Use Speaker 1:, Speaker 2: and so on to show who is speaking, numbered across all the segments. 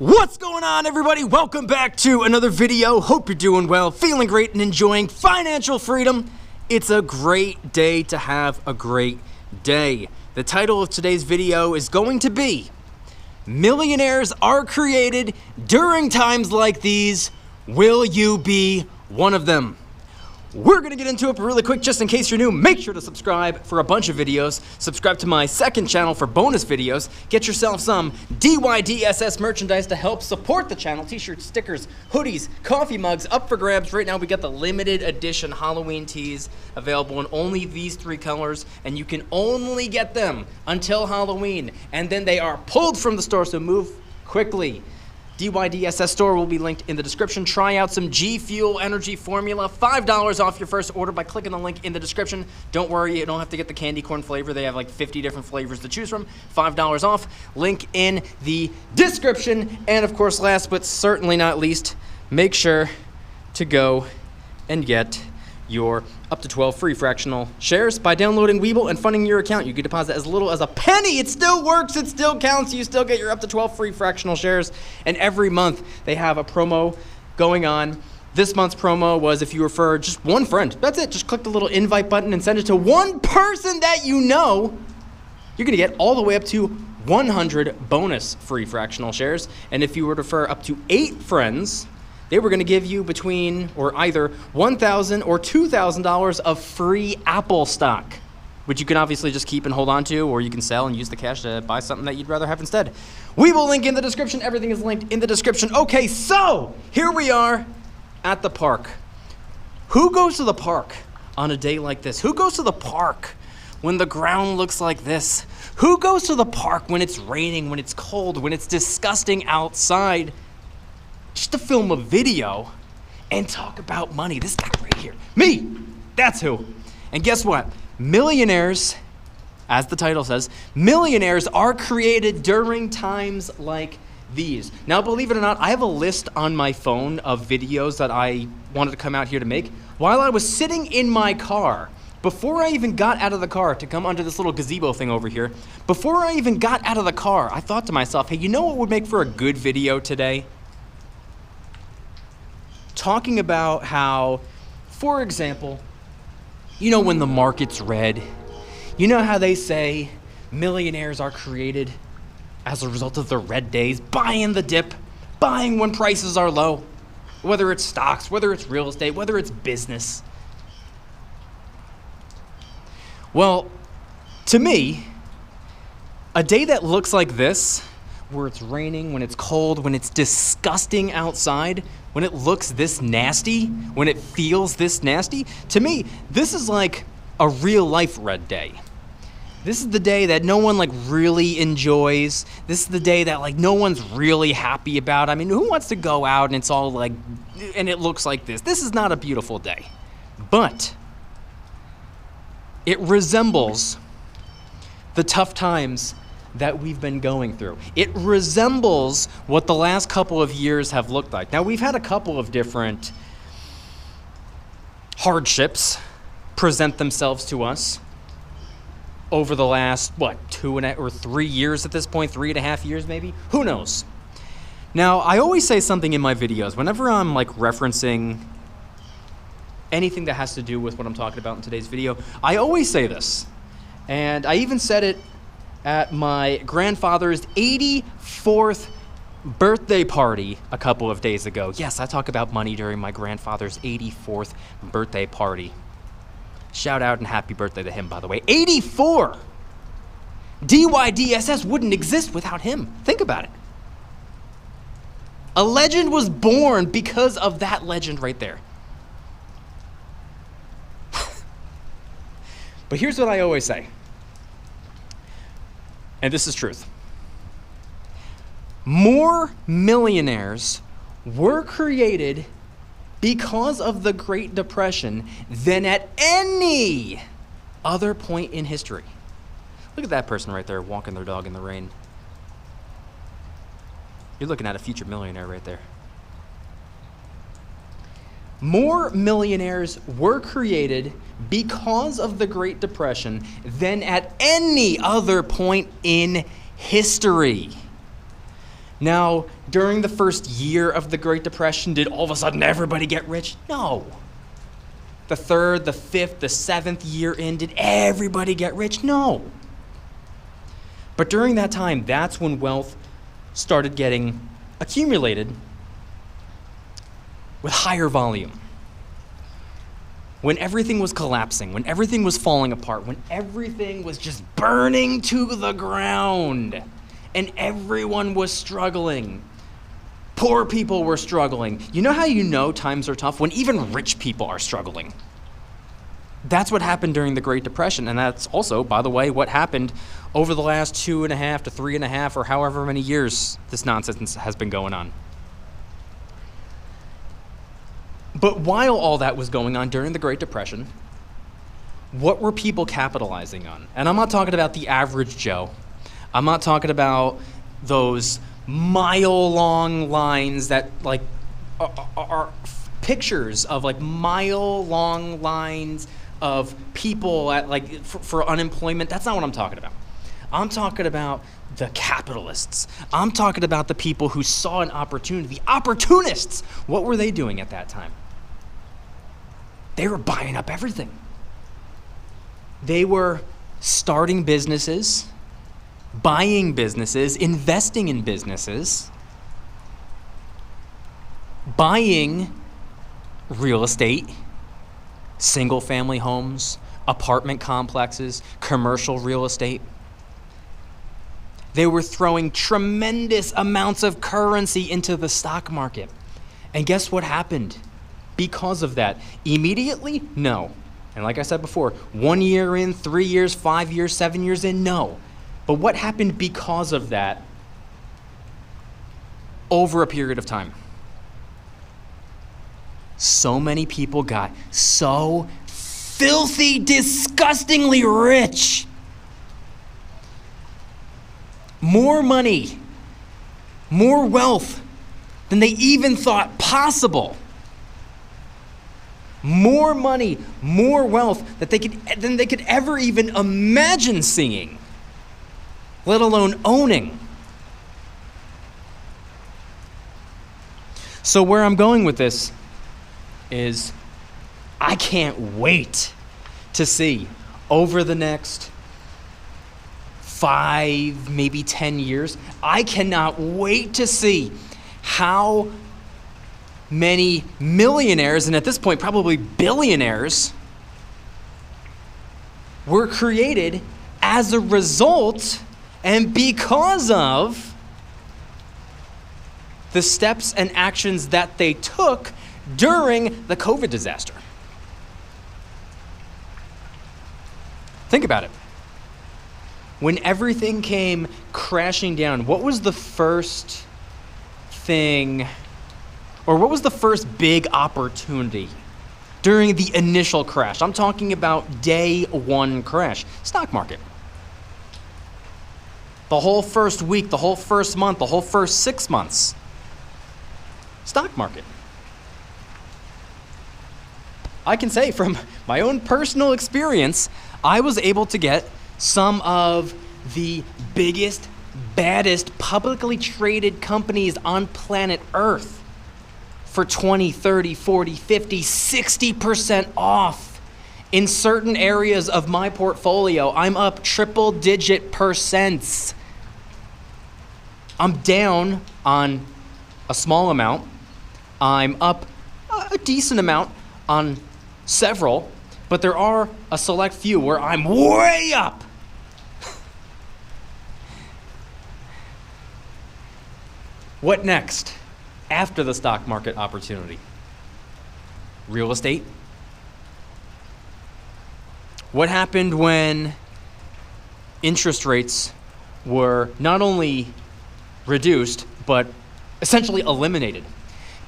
Speaker 1: What's going on, everybody? Welcome back to another video. Hope you're doing well, feeling great, and enjoying financial freedom. It's a great day to have a great day. The title of today's video is going to be Millionaires Are Created During Times Like These. Will you be one of them? We're going to get into it, but really quick, just in case you're new, make sure to subscribe for a bunch of videos. Subscribe to my second channel for bonus videos. Get yourself some DYDSS merchandise to help support the channel. T-shirts, stickers, hoodies, coffee mugs, up for grabs. Right now we got the limited edition Halloween tees available in only these 3 colors, and you can only get them until Halloween, and then they are pulled from the store, so move quickly. DYDSS store will be linked in the description. Try out some G Fuel Energy Formula. $5 off your first order by clicking the link in the description. Don't worry, you don't have to get the candy corn flavor. They have like 50 different flavors to choose from. $5 off. Link in the description. And of course, last but certainly not least, make sure to go and get your up to 12 free fractional shares by downloading Webull and funding your account. You can deposit as little as a penny. It still works. It still counts. You still get your up to 12 free fractional shares. And every month they have a promo going on. This month's promo was if you refer just one friend. That's it. Just click the little invite button and send it to one person that you know. You're going to get all the way up to 100 bonus free fractional shares. And if you were to refer up to 8 friends, they were going to give you between or either $1,000 or $2,000 of free Apple stock, which you can obviously just keep and hold on to, or you can sell and use the cash to buy something that you'd rather have instead. We will link in the description. Everything is linked in the description. Okay, so here we are at the park. Who goes to the park on a day like this? Who goes to the park when the ground looks like this? Who goes to the park when it's raining, when it's cold, when it's disgusting outside, just to film a video and talk about money? This guy right here. Me! That's who. And guess what? Millionaires, as the title says, millionaires are created during times like these. Now, believe it or not, I have a list on my phone of videos that I wanted to come out here to make while I was sitting in my car. Before I even got out of the car to come under this little gazebo thing over here, before I even got out of the car, I thought to myself, hey, you know what would make for a good video today? Talking about how, for example, you know when the market's red, you know how they say millionaires are created as a result of the red days, buying the dip, buying when prices are low, whether it's stocks, whether it's real estate, whether it's business. Well, to me, a day that looks like this, where it's raining, when it's cold, when it's disgusting outside, when it looks this nasty, when it feels this nasty, to me, this is like a real life red day. This is the day that no one like really enjoys. This is the day that like no one's really happy about. I mean, who wants to go out and it's all like, and it looks like this? This is not a beautiful day, but it resembles the tough times that we've been going through. It resembles what the last couple of years have looked like. Now, we've had a couple of different hardships present themselves to us over the last, 2 or 3 years at this point, 3.5 years maybe? Who knows? Now, I always say something in my videos, whenever I'm like referencing anything that has to do with what I'm talking about in today's video, I always say this, and I even said it at my grandfather's 84th birthday party a couple of days ago. Yes, I talk about money during my grandfather's 84th birthday party. Shout out and happy birthday to him, by the way. 84! DYDSS wouldn't exist without him. Think about it. A legend was born because of that legend right there. But here's what I always say. And this is truth. More millionaires were created because of the Great Depression than at any other point in history. Look at that person right there walking their dog in the rain. You're looking at a future millionaire right there. More millionaires were created because of the Great Depression than at any other point in history. Now, during the first year of the Great Depression, did all of a sudden everybody get rich? No. The third, the fifth, the seventh year in, did everybody get rich? No. But during that time, that's when wealth started getting accumulated with higher volume. When everything was collapsing, when everything was falling apart, when everything was just burning to the ground, and everyone was struggling. Poor people were struggling. You know how you know times are tough? When even rich people are struggling. That's what happened during the Great Depression, and that's also, by the way, what happened over the last 2.5 to 3.5 or however many years this nonsense has been going on. But while all that was going on during the Great Depression, what were people capitalizing on? And I'm not talking about the average Joe. I'm not talking about those mile-long lines that like are pictures of like mile-long lines of people at like for unemployment. That's not what I'm talking about. I'm talking about the capitalists. I'm talking about the people who saw an opportunity. The opportunists. What were they doing at that time? They were buying up everything. They were starting businesses, buying businesses, investing in businesses, buying real estate, single-family homes, apartment complexes, commercial real estate. They were throwing tremendous amounts of currency into the stock market. And guess what happened because of that? Immediately? No. And like I said before, 1 year in, 3 years, 5 years, 7 years in? No. But what happened because of that over a period of time? So many people got so filthy, disgustingly rich. More money, more wealth than they even thought possible. More money, more wealth than they could ever even imagine seeing, let alone owning. So where I'm going with this is I can't wait to see over the next 5, maybe 10 years, I cannot wait to see how many millionaires, and at this point probably billionaires, were created as a result and because of the steps and actions that they took during the COVID disaster. Think about it. When everything came crashing down, what was the first thing, or what was the first big opportunity during the initial crash? I'm talking about day one crash. Stock market. The whole first week, the whole first month, the whole first 6 months. Stock market. I can say from my own personal experience, I was able to get some of the biggest, baddest publicly traded companies on planet Earth for 20, 30, 40, 50, 60% off. In certain areas of my portfolio, I'm up triple-digit percents. I'm down on a small amount. I'm up a decent amount on several, but there are a select few where I'm way up. What next after the stock market opportunity? Real estate. What happened when interest rates were not only reduced, but essentially eliminated?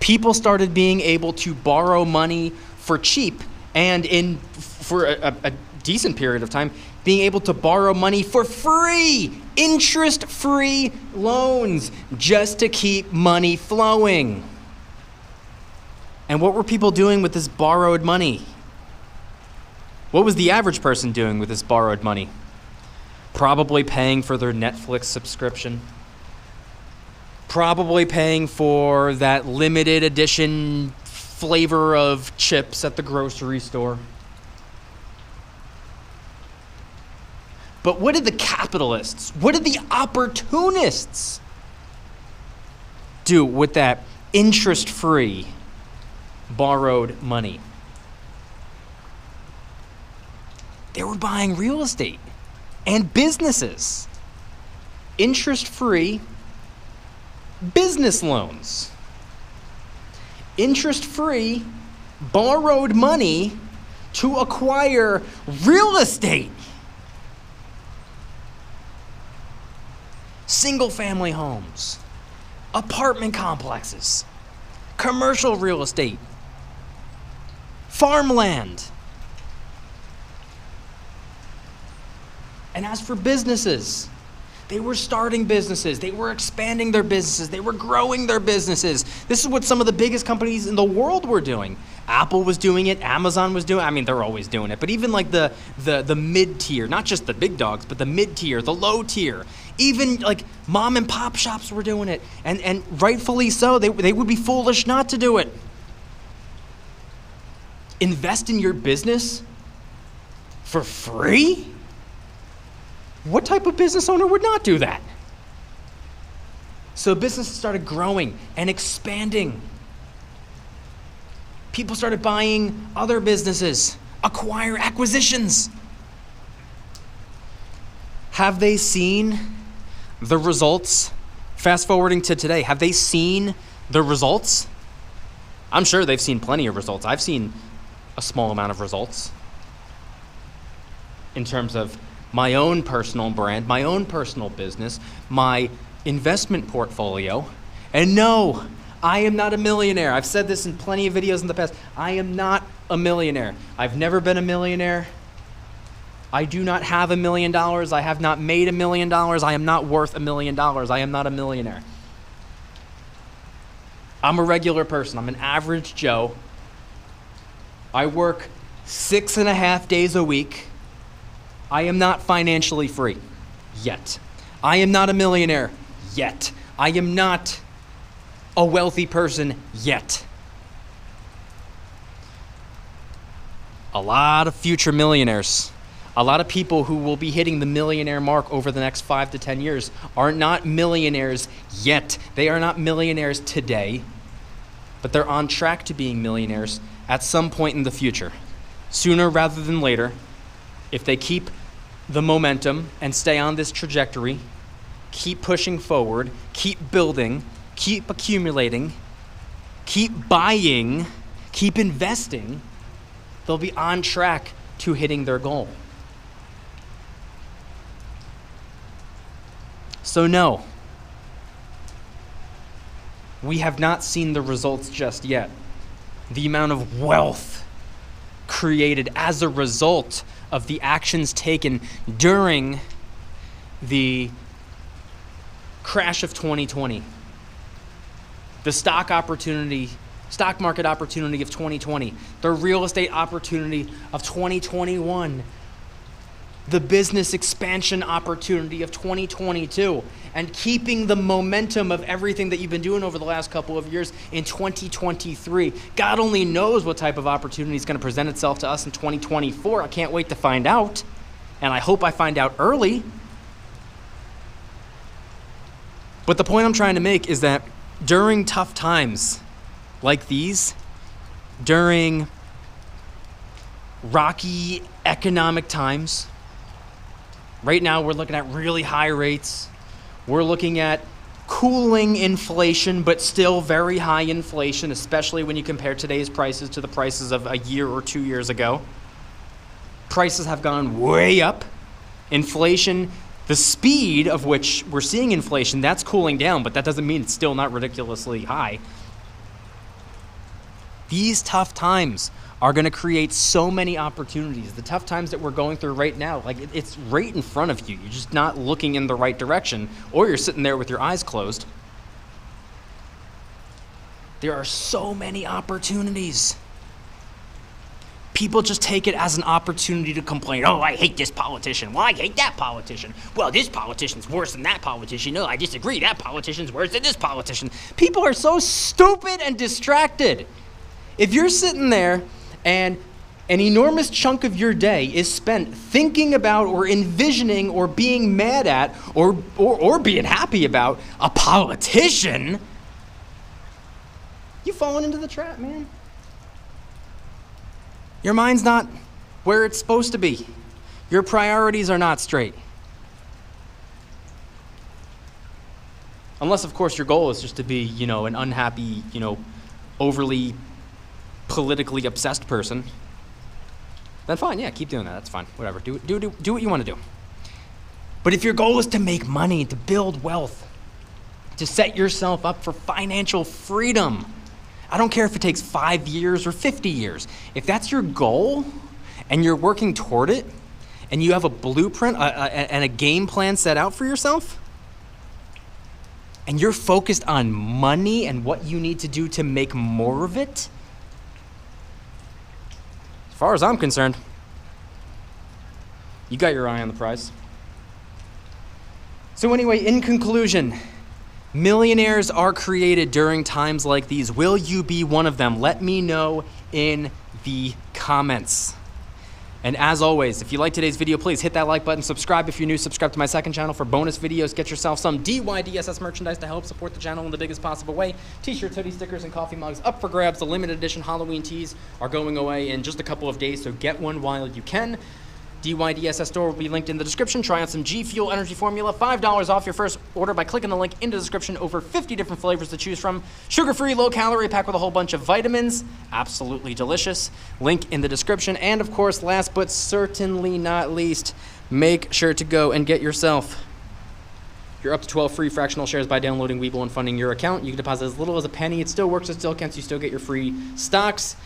Speaker 1: People started being able to borrow money for cheap and for a decent period of time, being able to borrow money for free, interest-free loans, just to keep money flowing. And what were people doing with this borrowed money? What was the average person doing with this borrowed money? Probably paying for their Netflix subscription, Probably paying for that limited edition flavor of chips at the grocery store. But what did the capitalists, what did the opportunists do with that interest-free borrowed money? They were buying real estate and businesses. Interest-free business loans. Interest-free borrowed money to acquire real estate. Single-family homes, apartment complexes, commercial real estate, farmland. And as for businesses, they were starting businesses, they were expanding their businesses, they were growing their businesses. This is what some of the biggest companies in the world were doing. Apple was doing it, Amazon was doing it. I mean, they're always doing it, but even like the mid-tier, not just the big dogs, but the mid-tier, the low tier, even like mom and pop shops were doing it, and rightfully so. They would be foolish not to do it. Invest in your business for free? What type of business owner would not do that? So businesses started growing and expanding. People started buying other businesses, acquisitions. Have they seen the results? Fast forwarding to today, have they seen the results? I'm sure they've seen plenty of results. I've seen a small amount of results in terms of my own personal brand, my own personal business, my investment portfolio. And no, I am not a millionaire. I've said this in plenty of videos in the past. I am not a millionaire. I've never been a millionaire. I do not have $1 million. I have not made $1 million. I am not worth $1 million. I am not a millionaire. I'm a regular person. I'm an average Joe. I work 6.5 days a week. I am not financially free yet. I am not a millionaire yet. I am not a wealthy person yet. A lot of future millionaires, a lot of people who will be hitting the millionaire mark over the next 5 to 10 years are not millionaires yet. They are not millionaires today, but they're on track to being millionaires at some point in the future. Sooner rather than later, if they keep the momentum and stay on this trajectory, keep pushing forward, keep building, keep accumulating, keep buying, keep investing, they'll be on track to hitting their goal. So no, we have not seen the results just yet. The amount of wealth created as a result of the actions taken during the crash of 2020, the stock market opportunity of 2020, the real estate opportunity of 2021, the business expansion opportunity of 2022, and keeping the momentum of everything that you've been doing over the last couple of years in 2023. God only knows what type of opportunity is going to present itself to us in 2024. I can't wait to find out, and I hope I find out early. But the point I'm trying to make is that during tough times like these, during rocky economic times, right now we're looking at really high rates. We're looking at cooling inflation, but still very high inflation, especially when you compare today's prices to the prices of a year or 2 years ago. Prices have gone way up. Inflation, the speed of which we're seeing inflation, that's cooling down, but that doesn't mean it's still not ridiculously high. These tough times are going to create so many opportunities. The tough times that we're going through right now, like it's right in front of you. You're just not looking in the right direction, or you're sitting there with your eyes closed. There are so many opportunities. People just take it as an opportunity to complain. Oh, I hate this politician. Well, I hate that politician. Well, this politician's worse than that politician. No, I disagree. That politician's worse than this politician. People are so stupid and distracted. If you're sitting there and an enormous chunk of your day is spent thinking about or envisioning or being mad at or being happy about a politician, you've fallen into the trap, man. Your mind's not where it's supposed to be. Your priorities are not straight. Unless, of course, your goal is just to be, an unhappy, overly politically obsessed person. Then fine, yeah, keep doing that. That's fine. Whatever. Do what you want to do. But if your goal is to make money, to build wealth, to set yourself up for financial freedom, I don't care if it takes 5 years or 50 years. If that's your goal and you're working toward it and you have a blueprint and a game plan set out for yourself and you're focused on money and what you need to do to make more of it, as far as I'm concerned, you got your eye on the prize. So anyway, in conclusion, millionaires are created during times like these. Will you be one of them? Let me know in the comments. And as always, if you like today's video, please hit that like button. Subscribe if you're new. Subscribe to my second channel for bonus videos. Get yourself some DYDSS merchandise to help support the channel in the biggest possible way. T-shirts, hoodies, stickers, and coffee mugs up for grabs. The limited edition Halloween tees are going away in just a couple of days, so get one while you can. DYDSS store will be linked in the description. Try out some G Fuel Energy Formula. $5 off your first order by clicking the link in the description. Over 50 different flavors to choose from. Sugar-free, low-calorie, packed with a whole bunch of vitamins. Absolutely delicious. Link in the description. And, of course, last but certainly not least, make sure to go and get yourself your up to 12 free fractional shares by downloading Webull and funding your account. You can deposit as little as a penny. It still works. It still counts. You still get your free stocks.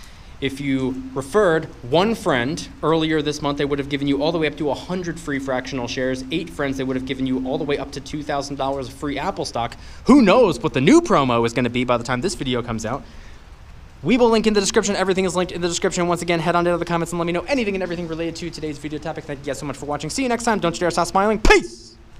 Speaker 1: If you referred one friend earlier this month, they would have given you all the way up to 100 free fractional shares. 8 friends, they would have given you all the way up to $2,000 of free Apple stock. Who knows what the new promo is going to be by the time this video comes out. We will link in the description. Everything is linked in the description. Once again, head on down to the comments and let me know anything and everything related to today's video topic. Thank you guys so much for watching. See you next time. Don't you dare stop smiling. Peace!